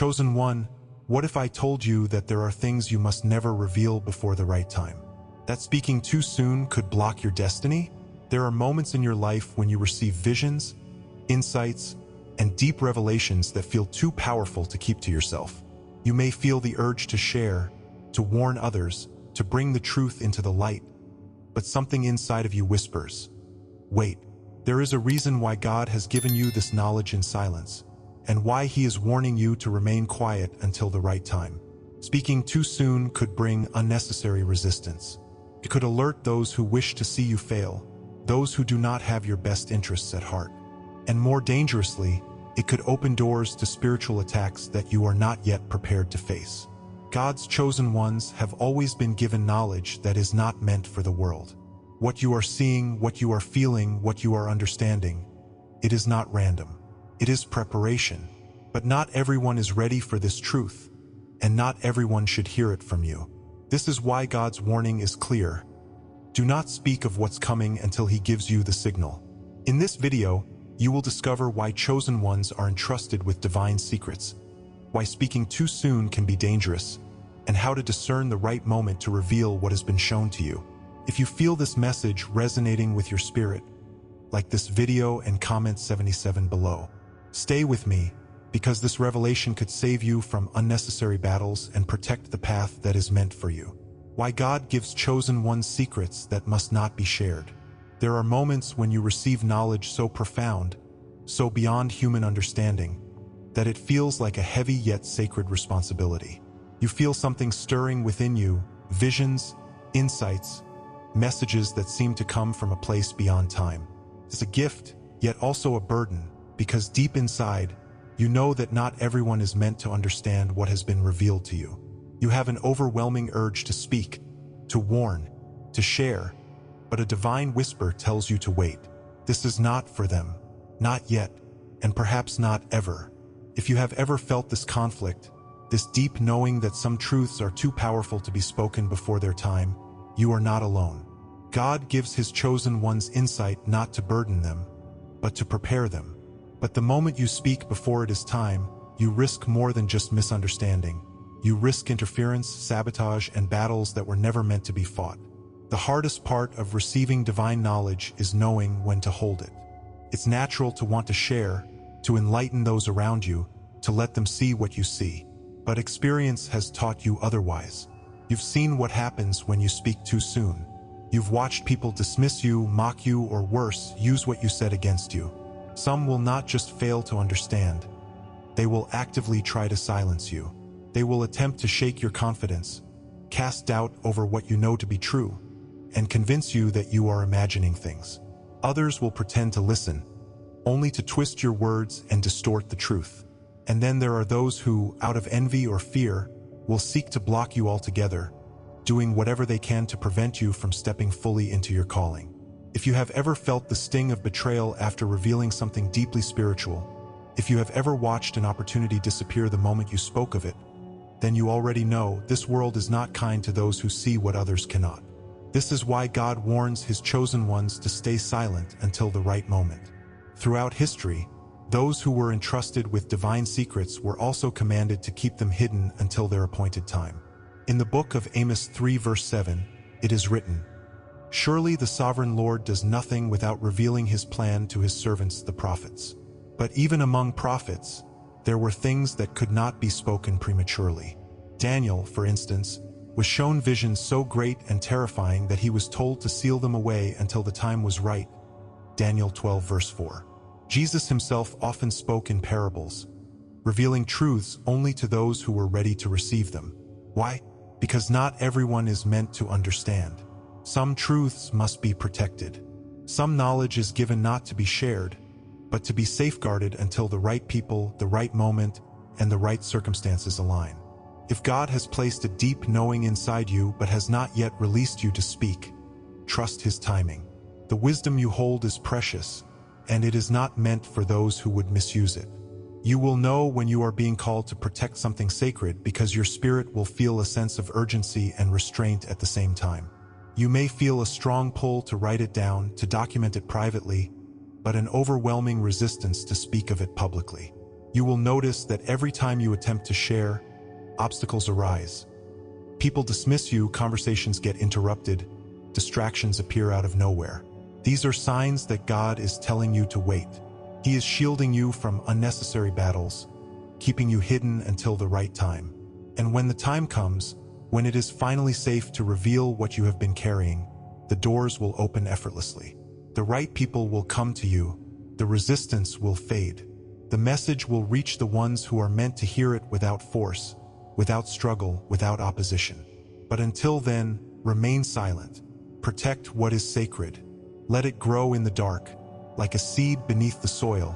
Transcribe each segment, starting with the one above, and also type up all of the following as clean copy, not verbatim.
Chosen one, what if I told you that there are things you must never reveal before the right time? That speaking too soon could block your destiny? There are moments in your life when you receive visions, insights, and deep revelations that feel too powerful to keep to yourself. You may feel the urge to share, to warn others, to bring the truth into the light, but something inside of you whispers, wait, there is a reason why God has given you this knowledge in silence, and why He is warning you to remain quiet until the right time. Speaking too soon could bring unnecessary resistance. It could alert those who wish to see you fail, those who do not have your best interests at heart. And more dangerously, it could open doors to spiritual attacks that you are not yet prepared to face. God's chosen ones have always been given knowledge that is not meant for the world. What you are seeing, what you are feeling, what you are understanding, it is not random. It is preparation. But not everyone is ready for this truth, and not everyone should hear it from you. This is why God's warning is clear. Do not speak of what's coming until He gives you the signal. In this video, you will discover why chosen ones are entrusted with divine secrets, why speaking too soon can be dangerous, and how to discern the right moment to reveal what has been shown to you. If you feel this message resonating with your spirit, like this video and comment 77 below. Stay with me, because this revelation could save you from unnecessary battles and protect the path that is meant for you. Why God gives chosen ones secrets that must not be shared. There are moments when you receive knowledge so profound, so beyond human understanding, that it feels like a heavy yet sacred responsibility. You feel something stirring within you, visions, insights, messages that seem to come from a place beyond time. It's a gift, yet also a burden, because deep inside, you know that not everyone is meant to understand what has been revealed to you. You have an overwhelming urge to speak, to warn, to share, but a divine whisper tells you to wait. This is not for them, not yet, and perhaps not ever. If you have ever felt this conflict, this deep knowing that some truths are too powerful to be spoken before their time, you are not alone. God gives His chosen ones insight not to burden them, but to prepare them. But the moment you speak before it is time, you risk more than just misunderstanding. You risk interference, sabotage, and battles that were never meant to be fought. The hardest part of receiving divine knowledge is knowing when to hold it. It's natural to want to share, to enlighten those around you, to let them see what you see. But experience has taught you otherwise. You've seen what happens when you speak too soon. You've watched people dismiss you, mock you, or worse, use what you said against you. Some will not just fail to understand. They will actively try to silence you. They will attempt to shake your confidence, cast doubt over what you know to be true, and convince you that you are imagining things. Others will pretend to listen, only to twist your words and distort the truth. And then there are those who, out of envy or fear, will seek to block you altogether, doing whatever they can to prevent you from stepping fully into your calling. If you have ever felt the sting of betrayal after revealing something deeply spiritual, if you have ever watched an opportunity disappear the moment you spoke of it, then you already know this world is not kind to those who see what others cannot. This is why God warns His chosen ones to stay silent until the right moment. Throughout history, those who were entrusted with divine secrets were also commanded to keep them hidden until their appointed time. In the book of Amos 3 verse 7, it is written, "Surely the sovereign Lord does nothing without revealing His plan to His servants the prophets." But even among prophets, there were things that could not be spoken prematurely. Daniel, for instance, was shown visions so great and terrifying that he was told to seal them away until the time was right. Daniel 12 verse 4. Jesus Himself often spoke in parables, revealing truths only to those who were ready to receive them. Why? Because not everyone is meant to understand. Some truths must be protected. Some knowledge is given not to be shared, but to be safeguarded until the right people, the right moment, and the right circumstances align. If God has placed a deep knowing inside you but has not yet released you to speak, trust His timing. The wisdom you hold is precious, and it is not meant for those who would misuse it. You will know when you are being called to protect something sacred because your spirit will feel a sense of urgency and restraint at the same time. You may feel a strong pull to write it down, to document it privately, but an overwhelming resistance to speak of it publicly. You will notice that every time you attempt to share, obstacles arise. People dismiss you, conversations get interrupted, distractions appear out of nowhere. These are signs that God is telling you to wait. He is shielding you from unnecessary battles, keeping you hidden until the right time. And when the time comes, when it is finally safe to reveal what you have been carrying, the doors will open effortlessly. The right people will come to you. The resistance will fade. The message will reach the ones who are meant to hear it without force, without struggle, without opposition. But until then, remain silent. Protect what is sacred. Let it grow in the dark, like a seed beneath the soil,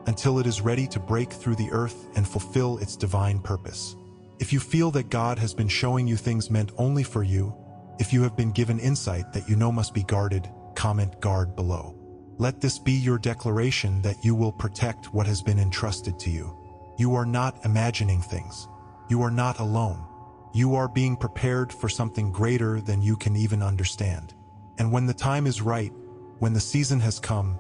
until it is ready to break through the earth and fulfill its divine purpose. If you feel that God has been showing you things meant only for you, if you have been given insight that you know must be guarded, comment "guard" below. Let this be your declaration that you will protect what has been entrusted to you. You are not imagining things. You are not alone. You are being prepared for something greater than you can even understand. And when the time is right, when the season has come,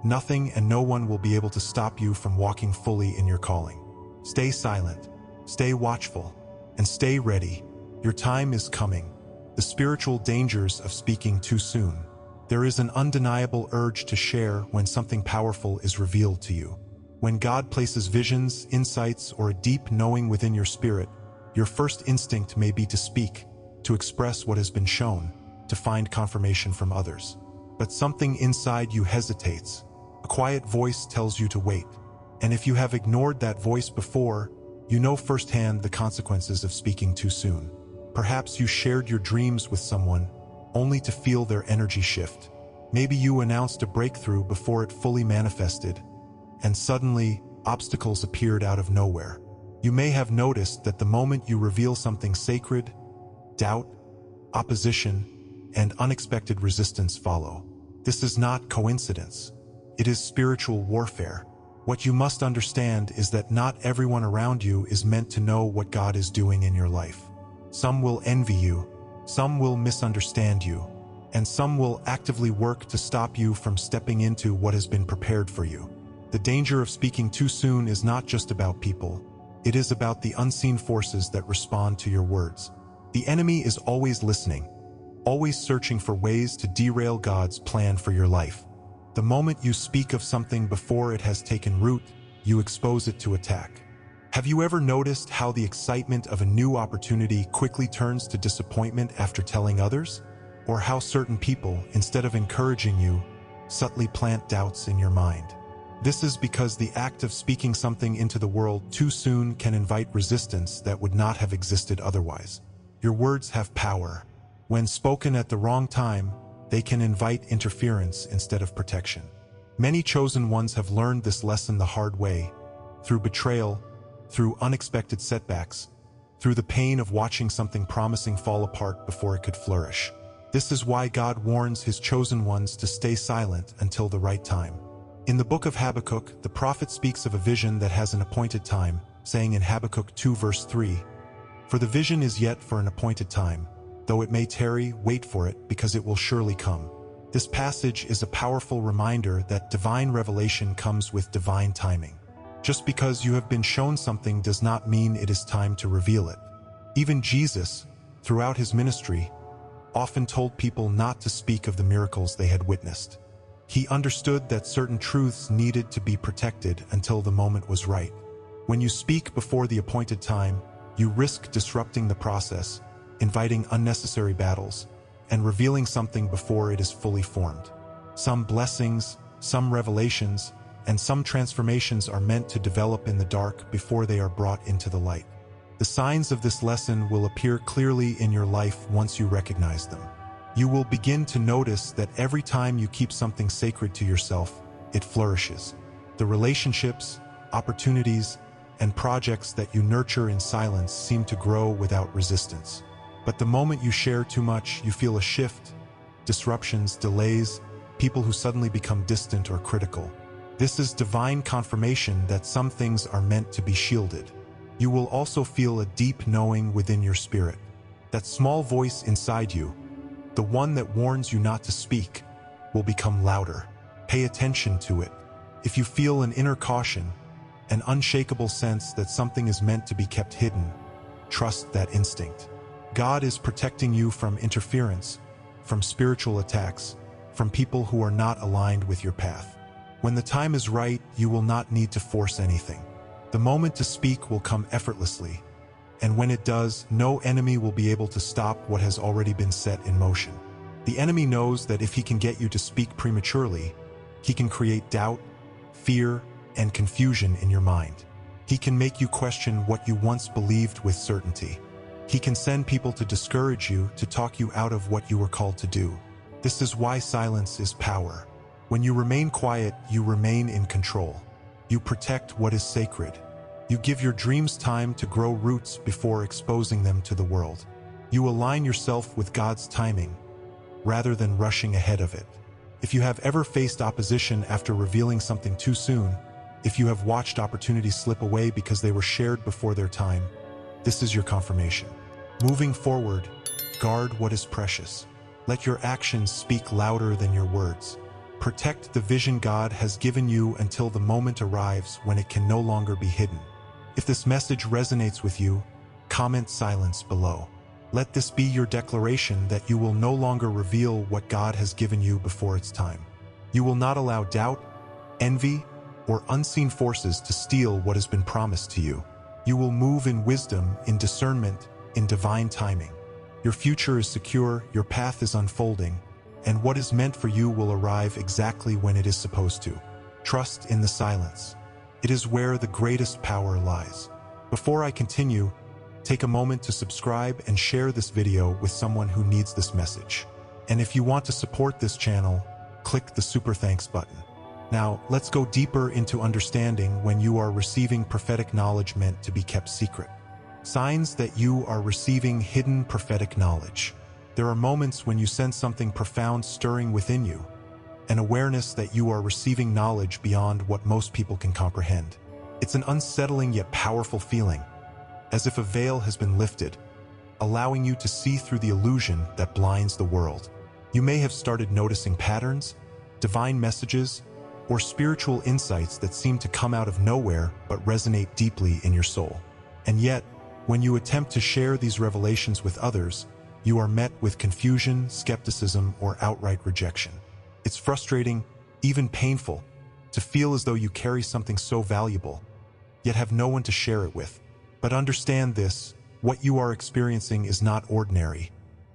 nothing and no one will be able to stop you from walking fully in your calling. Stay silent, stay watchful, and stay ready. Your time is coming. The spiritual dangers of speaking too soon. There is an undeniable urge to share when something powerful is revealed to you. When God places visions, insights, or a deep knowing within your spirit, your first instinct may be to speak, to express what has been shown, to find confirmation from others. But something inside you hesitates. A quiet voice tells you to wait. And if you have ignored that voice before, you know firsthand the consequences of speaking too soon. Perhaps you shared your dreams with someone, only to feel their energy shift. Maybe you announced a breakthrough before it fully manifested, and suddenly, obstacles appeared out of nowhere. You may have noticed that the moment you reveal something sacred, doubt, opposition, and unexpected resistance follow. This is not coincidence. It is spiritual warfare. What you must understand is that not everyone around you is meant to know what God is doing in your life. Some will envy you, some will misunderstand you, and some will actively work to stop you from stepping into what has been prepared for you. The danger of speaking too soon is not just about people. It is about the unseen forces that respond to your words. The enemy is always listening, always searching for ways to derail God's plan for your life. The moment you speak of something before it has taken root, you expose it to attack. Have you ever noticed how the excitement of a new opportunity quickly turns to disappointment after telling others? Or how certain people, instead of encouraging you, subtly plant doubts in your mind? This is because the act of speaking something into the world too soon can invite resistance that would not have existed otherwise. Your words have power. When spoken at the wrong time, they can invite interference instead of protection. Many chosen ones have learned this lesson the hard way, through betrayal, through unexpected setbacks, through the pain of watching something promising fall apart before it could flourish. This is why God warns his chosen ones to stay silent until the right time. In the book of Habakkuk, the prophet speaks of a vision that has an appointed time, saying in Habakkuk 2 verse 3, "For the vision is yet for an appointed time. Though it may tarry, wait for it, because it will surely come." This passage is a powerful reminder that divine revelation comes with divine timing. Just because you have been shown something does not mean it is time to reveal it. Even Jesus, throughout his ministry, often told people not to speak of the miracles they had witnessed. He understood that certain truths needed to be protected until the moment was right. When you speak before the appointed time, you risk disrupting the process, inviting unnecessary battles, and revealing something before it is fully formed. Some blessings, some revelations, and some transformations are meant to develop in the dark before they are brought into the light. The signs of this lesson will appear clearly in your life once you recognize them. You will begin to notice that every time you keep something sacred to yourself, it flourishes. The relationships, opportunities, and projects that you nurture in silence seem to grow without resistance. But the moment you share too much, you feel a shift, disruptions, delays, people who suddenly become distant or critical. This is divine confirmation that some things are meant to be shielded. You will also feel a deep knowing within your spirit. That small voice inside you, the one that warns you not to speak, will become louder. Pay attention to it. If you feel an inner caution, an unshakable sense that something is meant to be kept hidden. Trust that instinct. God is protecting you from interference, from spiritual attacks, from people who are not aligned with your path. When the time is right, you will not need to force anything. The moment to speak will come effortlessly, and when it does, no enemy will be able to stop what has already been set in motion. The enemy knows that if he can get you to speak prematurely, he can create doubt, fear, and confusion in your mind. He can make you question what you once believed with certainty. He can send people to discourage you, to talk you out of what you were called to do. This is why silence is power. When you remain quiet, you remain in control. You protect what is sacred. You give your dreams time to grow roots before exposing them to the world. You align yourself with God's timing, rather than rushing ahead of it. If you have ever faced opposition after revealing something too soon, if you have watched opportunities slip away because they were shared before their time, this is your confirmation. Moving forward, guard what is precious. Let your actions speak louder than your words. Protect the vision God has given you until the moment arrives when it can no longer be hidden. If this message resonates with you, comment silence below. Let this be your declaration that you will no longer reveal what God has given you before its time. You will not allow doubt, envy, or unseen forces to steal what has been promised to you. You will move in wisdom, in discernment, in divine timing. Your future is secure, your path is unfolding, and what is meant for you will arrive exactly when it is supposed to. Trust in the silence. It is where the greatest power lies. Before I continue, take a moment to subscribe and share this video with someone who needs this message. And if you want to support this channel, click the super thanks button. Now, let's go deeper into understanding when you are receiving prophetic knowledge meant to be kept secret. Signs that you are receiving hidden prophetic knowledge. There are moments when you sense something profound stirring within you, an awareness that you are receiving knowledge beyond what most people can comprehend. It's an unsettling yet powerful feeling, as if a veil has been lifted, allowing you to see through the illusion that blinds the world. You may have started noticing patterns, divine messages, or spiritual insights that seem to come out of nowhere but resonate deeply in your soul. And yet, when you attempt to share these revelations with others, you are met with confusion, skepticism, or outright rejection. It's frustrating, even painful, to feel as though you carry something so valuable, yet have no one to share it with. But understand this, what you are experiencing is not ordinary,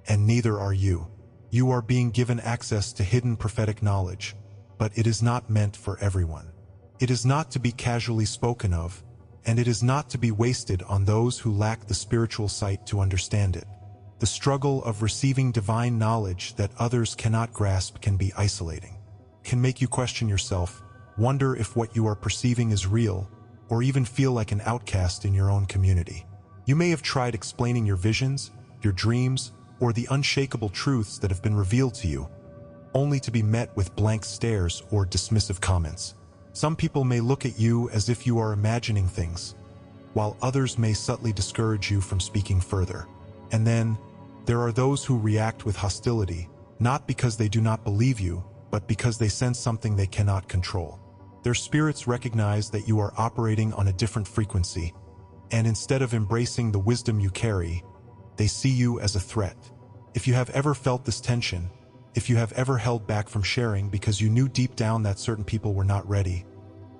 and neither are you. You are being given access to hidden prophetic knowledge, but it is not meant for everyone. It is not to be casually spoken of, and it is not to be wasted on those who lack the spiritual sight to understand it. The struggle of receiving divine knowledge that others cannot grasp can be isolating, can make you question yourself, wonder if what you are perceiving is real, or even feel like an outcast in your own community. You may have tried explaining your visions, your dreams, or the unshakable truths that have been revealed to you, only to be met with blank stares or dismissive comments. Some people may look at you as if you are imagining things, while others may subtly discourage you from speaking further. And then, there are those who react with hostility, not because they do not believe you, but because they sense something they cannot control. Their spirits recognize that you are operating on a different frequency, and instead of embracing the wisdom you carry, they see you as a threat. If you have ever felt this tension, if you have ever held back from sharing because you knew deep down that certain people were not ready,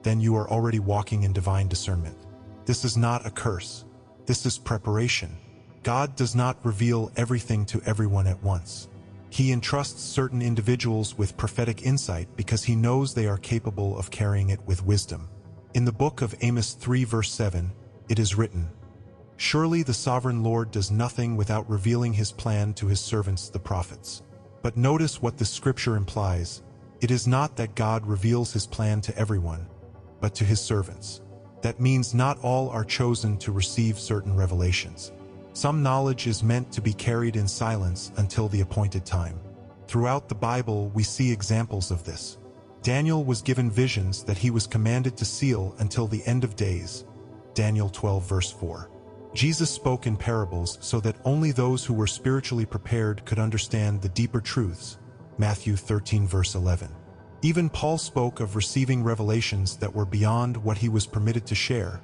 then you are already walking in divine discernment. This is not a curse. This is preparation. God does not reveal everything to everyone at once. He entrusts certain individuals with prophetic insight because he knows they are capable of carrying it with wisdom. In the book of Amos 3 verse 7, it is written, "Surely the sovereign Lord does nothing without revealing his plan to his servants the prophets." But notice what this scripture implies. It is not that God reveals his plan to everyone, but to his servants. That means not all are chosen to receive certain revelations. Some knowledge is meant to be carried in silence until the appointed time. Throughout the Bible, we see examples of this. Daniel was given visions that he was commanded to seal until the end of days. Daniel 12 verse 4. Jesus spoke in parables so that only those who were spiritually prepared could understand the deeper truths. Matthew 13 verse 11. Even Paul spoke of receiving revelations that were beyond what he was permitted to share.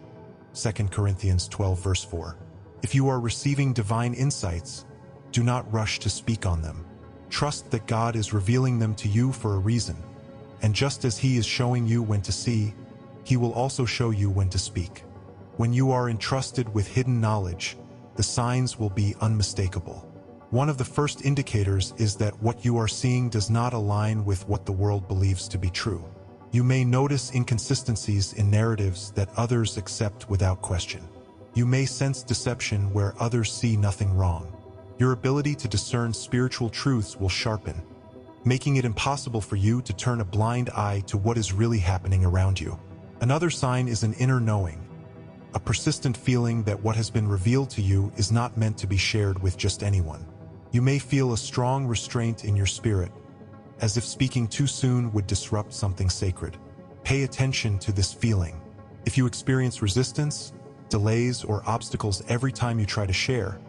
2 Corinthians 12 verse 4. If you are receiving divine insights, do not rush to speak on them. Trust that God is revealing them to you for a reason, and just as He is showing you when to see, He will also show you when to speak. When you are entrusted with hidden knowledge, the signs will be unmistakable. One of the first indicators is that what you are seeing does not align with what the world believes to be true. You may notice inconsistencies in narratives that others accept without question. You may sense deception where others see nothing wrong. Your ability to discern spiritual truths will sharpen, making it impossible for you to turn a blind eye to what is really happening around you. Another sign is an inner knowing, a persistent feeling that what has been revealed to you is not meant to be shared with just anyone. You may feel a strong restraint in your spirit, as if speaking too soon would disrupt something sacred. Pay attention to this feeling. If you experience resistance, delays, or obstacles every time you try to share,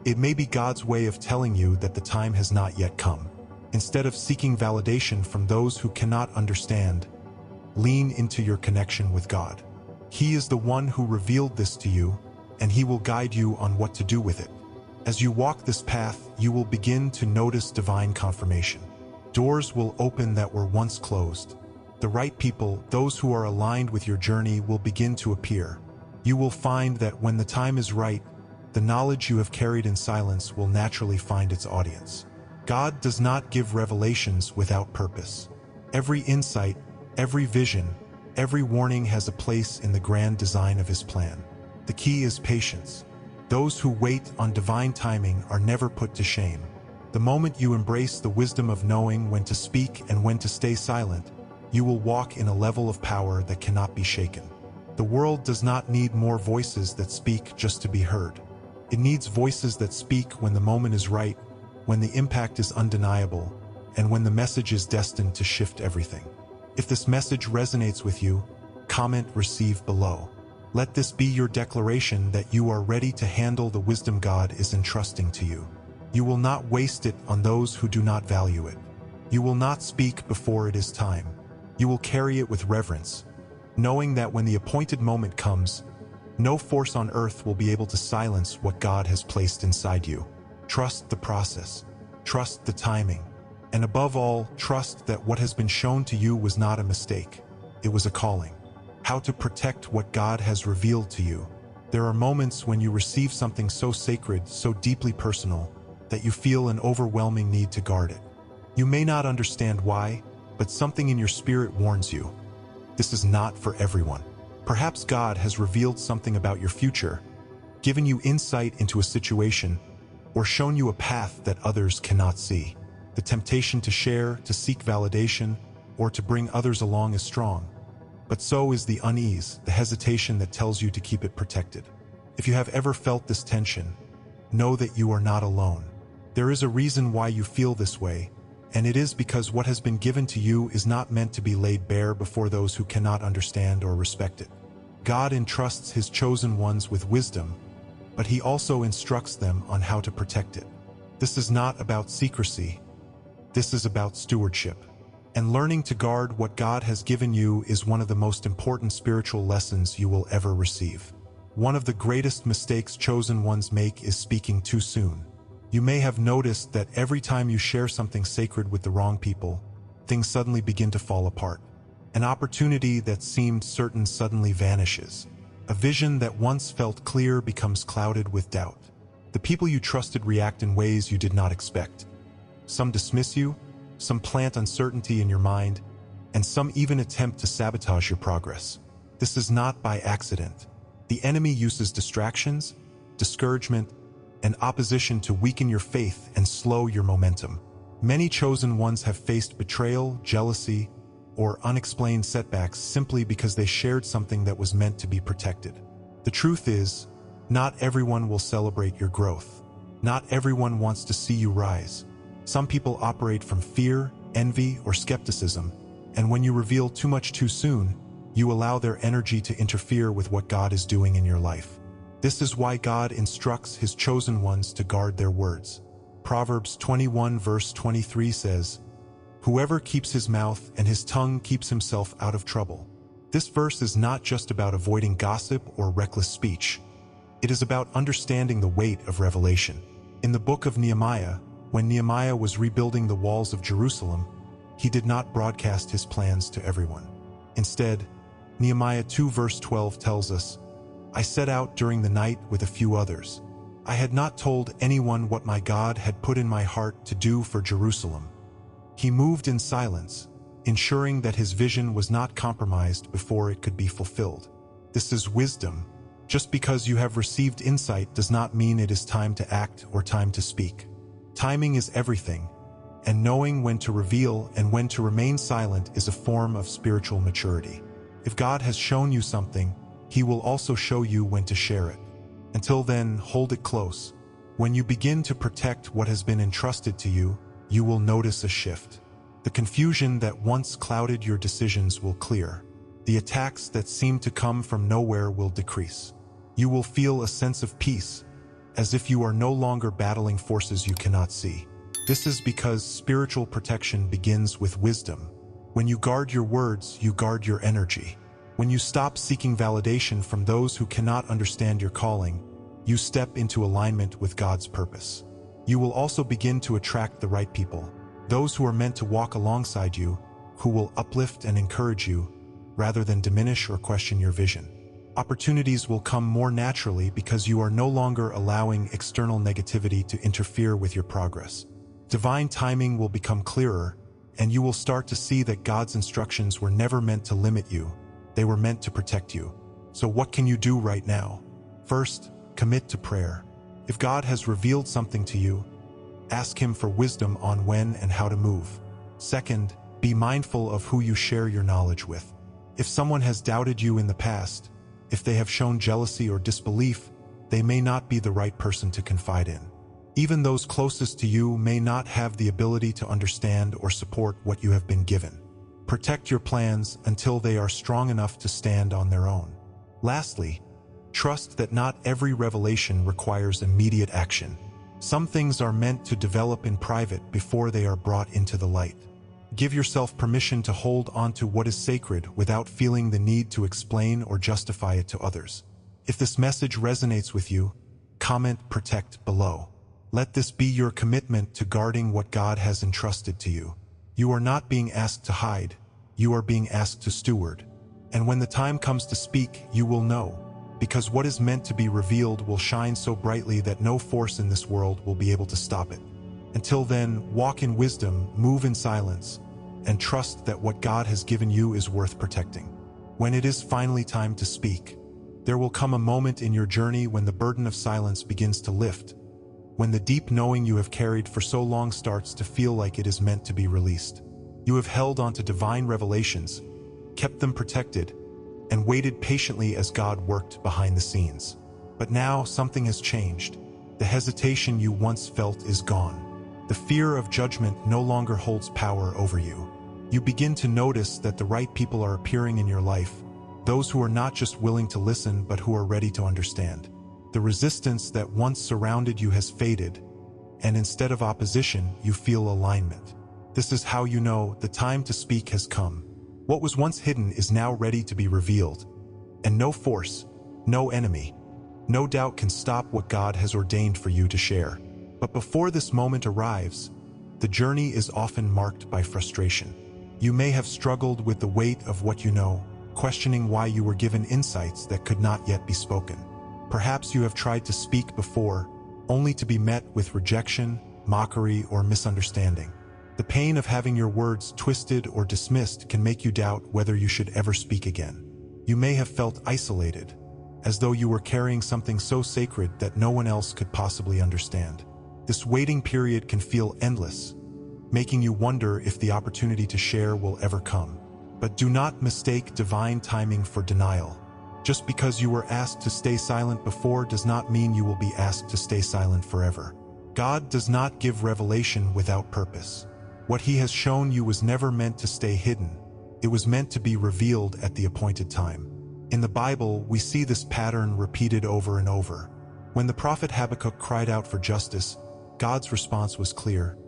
it may be God's way of telling you that the time has not yet come. Instead of seeking validation from those who cannot understand, lean into your connection with God. He is the one who revealed this to you, and He will guide you on what to do with it. As you walk this path, you will begin to notice divine confirmation. Doors will open that were once closed. The right people, those who are aligned with your journey, will begin to appear. You will find that when the time is right, the knowledge you have carried in silence will naturally find its audience. God does not give revelations without purpose. Every insight, every vision, every warning has a place in the grand design of His plan. The key is patience. Those who wait on divine timing are never put to shame. The moment you embrace the wisdom of knowing when to speak and when to stay silent, you will walk in a level of power that cannot be shaken. The world does not need more voices that speak just to be heard. It needs voices that speak when the moment is right, when the impact is undeniable, and when the message is destined to shift everything. If this message resonates with you, comment "Receive" below. Let this be your declaration that you are ready to handle the wisdom God is entrusting to you. You will not waste it on those who do not value it. You will not speak before it is time. You will carry it with reverence, knowing that when the appointed moment comes, no force on earth will be able to silence what God has placed inside you. Trust the process. Trust the timing. And above all, trust that what has been shown to you was not a mistake. It was a calling. How to protect what God has revealed to you. There are moments when you receive something so sacred, so deeply personal, that you feel an overwhelming need to guard it. You may not understand why, but something in your spirit warns you. This is not for everyone. Perhaps God has revealed something about your future, given you insight into a situation, or shown you a path that others cannot see. The temptation to share, to seek validation, or to bring others along is strong. But so is the unease, the hesitation that tells you to keep it protected. If you have ever felt this tension, know that you are not alone. There is a reason why you feel this way, and it is because what has been given to you is not meant to be laid bare before those who cannot understand or respect it. God entrusts His chosen ones with wisdom, but He also instructs them on how to protect it. This is not about secrecy. This is about stewardship. And learning to guard what God has given you is one of the most important spiritual lessons you will ever receive. One of the greatest mistakes chosen ones make is speaking too soon. You may have noticed that every time you share something sacred with the wrong people, things suddenly begin to fall apart. An opportunity that seemed certain suddenly vanishes. A vision that once felt clear becomes clouded with doubt. The people you trusted react in ways you did not expect. Some dismiss you, some plant uncertainty in your mind, and some even attempt to sabotage your progress. This is not by accident. The enemy uses distractions, discouragement, and opposition to weaken your faith and slow your momentum. Many chosen ones have faced betrayal, jealousy, or unexplained setbacks simply because they shared something that was meant to be protected. The truth is, not everyone will celebrate your growth. Not everyone wants to see you rise. Some people operate from fear, envy, or skepticism, and when you reveal too much too soon, you allow their energy to interfere with what God is doing in your life. This is why God instructs His chosen ones to guard their words. Proverbs 21 verse 23 says, Whoever keeps his mouth and his tongue keeps himself out of trouble. This verse is not just about avoiding gossip or reckless speech. It is about understanding the weight of revelation. In the book of Nehemiah, when Nehemiah was rebuilding the walls of Jerusalem, he did not broadcast his plans to everyone. Instead, Nehemiah 2 verse 12 tells us, "I set out during the night with a few others. I had not told anyone what my God had put in my heart to do for Jerusalem." He moved in silence, ensuring that his vision was not compromised before it could be fulfilled. This is wisdom. Just because you have received insight does not mean it is time to act or time to speak. Timing is everything, and knowing when to reveal and when to remain silent is a form of spiritual maturity. If God has shown you something, He will also show you when to share it. Until then, hold it close. When you begin to protect what has been entrusted to you, you will notice a shift. The confusion that once clouded your decisions will clear. The attacks that seemed to come from nowhere will decrease. You will feel a sense of peace, as if you are no longer battling forces you cannot see. This is because spiritual protection begins with wisdom. When you guard your words, you guard your energy. When you stop seeking validation from those who cannot understand your calling, you step into alignment with God's purpose. You will also begin to attract the right people, those who are meant to walk alongside you, who will uplift and encourage you, rather than diminish or question your vision. Opportunities will come more naturally because you are no longer allowing external negativity to interfere with your progress. Divine timing will become clearer, and you will start to see that God's instructions were never meant to limit you. They were meant to protect you. So what can you do right now? First, commit to prayer. If God has revealed something to you, ask Him for wisdom on when and how to move. Second, be mindful of who you share your knowledge with. If someone has doubted you in the past, if they have shown jealousy or disbelief, they may not be the right person to confide in. Even those closest to you may not have the ability to understand or support what you have been given. Protect your plans until they are strong enough to stand on their own. Lastly, trust that not every revelation requires immediate action. Some things are meant to develop in private before they are brought into the light. Give yourself permission to hold onto what is sacred without feeling the need to explain or justify it to others. If this message resonates with you, comment "Protect" below. Let this be your commitment to guarding what God has entrusted to you. You are not being asked to hide, you are being asked to steward. And when the time comes to speak, you will know, because what is meant to be revealed will shine so brightly that no force in this world will be able to stop it. Until then, walk in wisdom, move in silence, and trust that what God has given you is worth protecting. When it is finally time to speak, there will come a moment in your journey when the burden of silence begins to lift, when the deep knowing you have carried for so long starts to feel like it is meant to be released. You have held on to divine revelations, kept them protected, and waited patiently as God worked behind the scenes. But now something has changed. The hesitation you once felt is gone. The fear of judgment no longer holds power over you. You begin to notice that the right people are appearing in your life, those who are not just willing to listen but who are ready to understand. The resistance that once surrounded you has faded, and instead of opposition, you feel alignment. This is how you know the time to speak has come. What was once hidden is now ready to be revealed, and no force, no enemy, no doubt can stop what God has ordained for you to share. But before this moment arrives, the journey is often marked by frustration. You may have struggled with the weight of what you know, questioning why you were given insights that could not yet be spoken. Perhaps you have tried to speak before, only to be met with rejection, mockery, or misunderstanding. The pain of having your words twisted or dismissed can make you doubt whether you should ever speak again. You may have felt isolated, as though you were carrying something so sacred that no one else could possibly understand. This waiting period can feel endless, making you wonder if the opportunity to share will ever come. But do not mistake divine timing for denial. Just because you were asked to stay silent before does not mean you will be asked to stay silent forever. God does not give revelation without purpose. What He has shown you was never meant to stay hidden. It was meant to be revealed at the appointed time. In the Bible, we see this pattern repeated over and over. When the prophet Habakkuk cried out for justice, God's response was clear: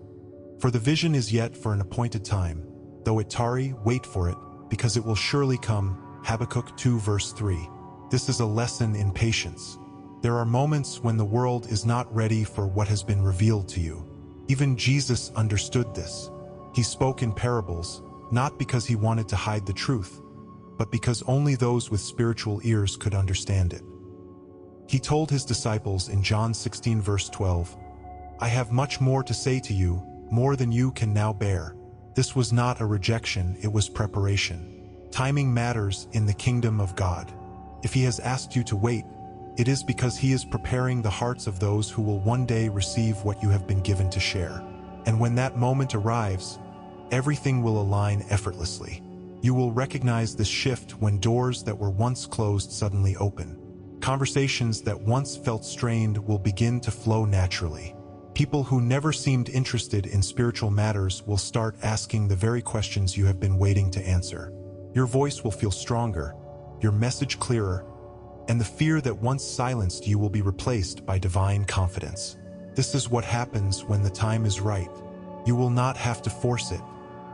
For the vision is yet for an appointed time. Though it tarry, wait for it, because it will surely come. Habakkuk 2 verse 3. This is a lesson in patience. There are moments when the world is not ready for what has been revealed to you. Even Jesus understood this. He spoke in parables, not because he wanted to hide the truth, but because only those with spiritual ears could understand it. He told his disciples in John 16 verse 12, "I have much more to say to you, more than you can now bear." This was not a rejection, it was preparation. Timing matters in the kingdom of God. If he has asked you to wait, it is because he is preparing the hearts of those who will one day receive what you have been given to share. And when that moment arrives, everything will align effortlessly. You will recognize this shift when doors that were once closed suddenly open. Conversations that once felt strained will begin to flow naturally. People who never seemed interested in spiritual matters will start asking the very questions you have been waiting to answer. Your voice will feel stronger, your message clearer, and the fear that once silenced you will be replaced by divine confidence. This is what happens when the time is right. You will not have to force it.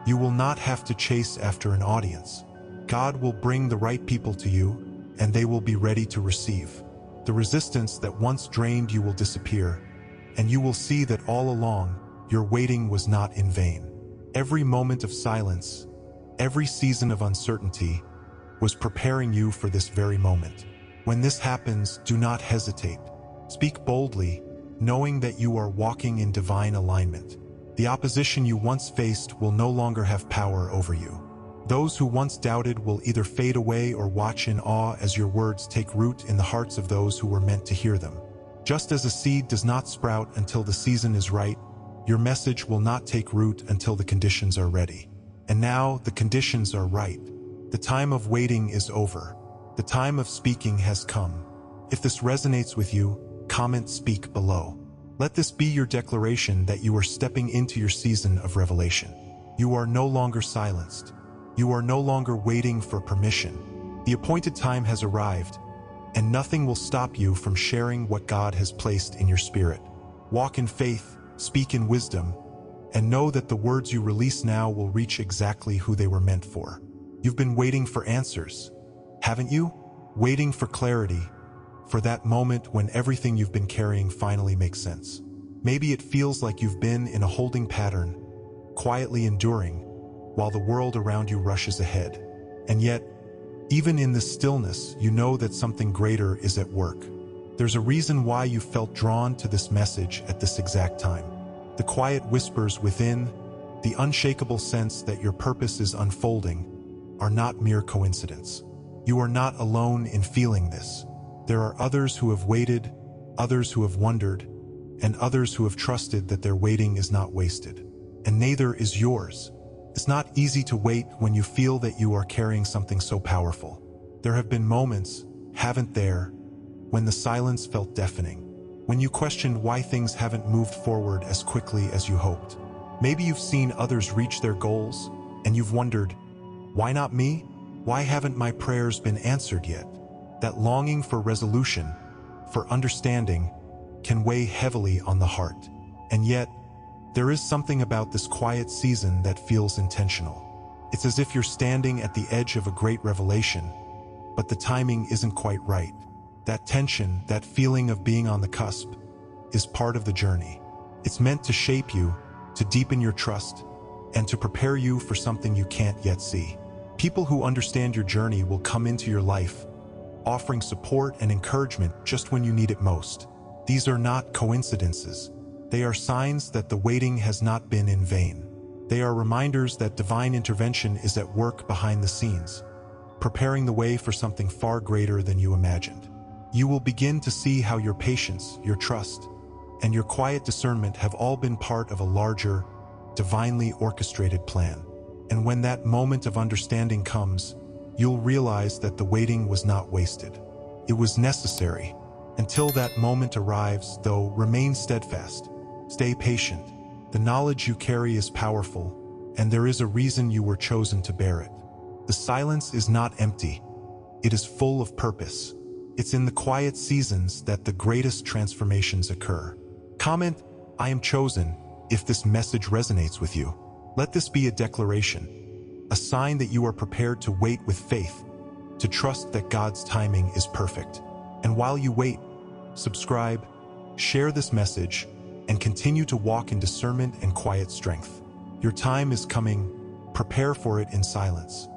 You will not have to chase after an audience. God will bring the right people to you, and they will be ready to receive. The resistance that once drained you will disappear, and you will see that all along, your waiting was not in vain. Every moment of silence, every season of uncertainty, was preparing you for this very moment. When this happens, do not hesitate. Speak boldly, knowing that you are walking in divine alignment. The opposition you once faced will no longer have power over you. Those who once doubted will either fade away or watch in awe as your words take root in the hearts of those who were meant to hear them. Just as a seed does not sprout until the season is right, your message will not take root until the conditions are ready. And now the conditions are right. The time of waiting is over. The time of speaking has come. If this resonates with you, comment "Speak" below. Let this be your declaration that you are stepping into your season of revelation. You are no longer silenced. You are no longer waiting for permission. The appointed time has arrived, and nothing will stop you from sharing what God has placed in your spirit. Walk in faith, speak in wisdom, and know that the words you release now will reach exactly who they were meant for. You've been waiting for answers, haven't you? Waiting for clarity, for that moment when everything you've been carrying finally makes sense. Maybe it feels like you've been in a holding pattern, quietly enduring, while the world around you rushes ahead. And yet, even in this stillness, you know that something greater is at work. There's a reason why you felt drawn to this message at this exact time. The quiet whispers within, the unshakable sense that your purpose is unfolding, are not mere coincidence. You are not alone in feeling this. There are others who have waited, others who have wondered, and others who have trusted that their waiting is not wasted. And neither is yours. It's not easy to wait when you feel that you are carrying something so powerful. There have been moments, haven't there, when the silence felt deafening, when you questioned why things haven't moved forward as quickly as you hoped. Maybe you've seen others reach their goals, and you've wondered, why not me? Why haven't my prayers been answered yet? That longing for resolution, for understanding, can weigh heavily on the heart. And yet, there is something about this quiet season that feels intentional. It's as if you're standing at the edge of a great revelation, but the timing isn't quite right. That tension, that feeling of being on the cusp, is part of the journey. It's meant to shape you, to deepen your trust, and to prepare you for something you can't yet see. People who understand your journey will come into your life, offering support and encouragement just when you need it most. These are not coincidences. They are signs that the waiting has not been in vain. They are reminders that divine intervention is at work behind the scenes, preparing the way for something far greater than you imagined. You will begin to see how your patience, your trust, and your quiet discernment have all been part of a larger, divinely orchestrated plan. And when that moment of understanding comes, you'll realize that the waiting was not wasted. It was necessary. Until that moment arrives, though, remain steadfast. Stay patient. The knowledge you carry is powerful, and there is a reason you were chosen to bear it. The silence is not empty. It is full of purpose. It's in the quiet seasons that the greatest transformations occur. Comment, "I am chosen," If this message resonates with you, let this be a declaration, a sign that you are prepared to wait with faith, to trust that God's timing is perfect. And while you wait, subscribe, share this message, and continue to walk in discernment and quiet strength. Your time is coming. Prepare for it in silence.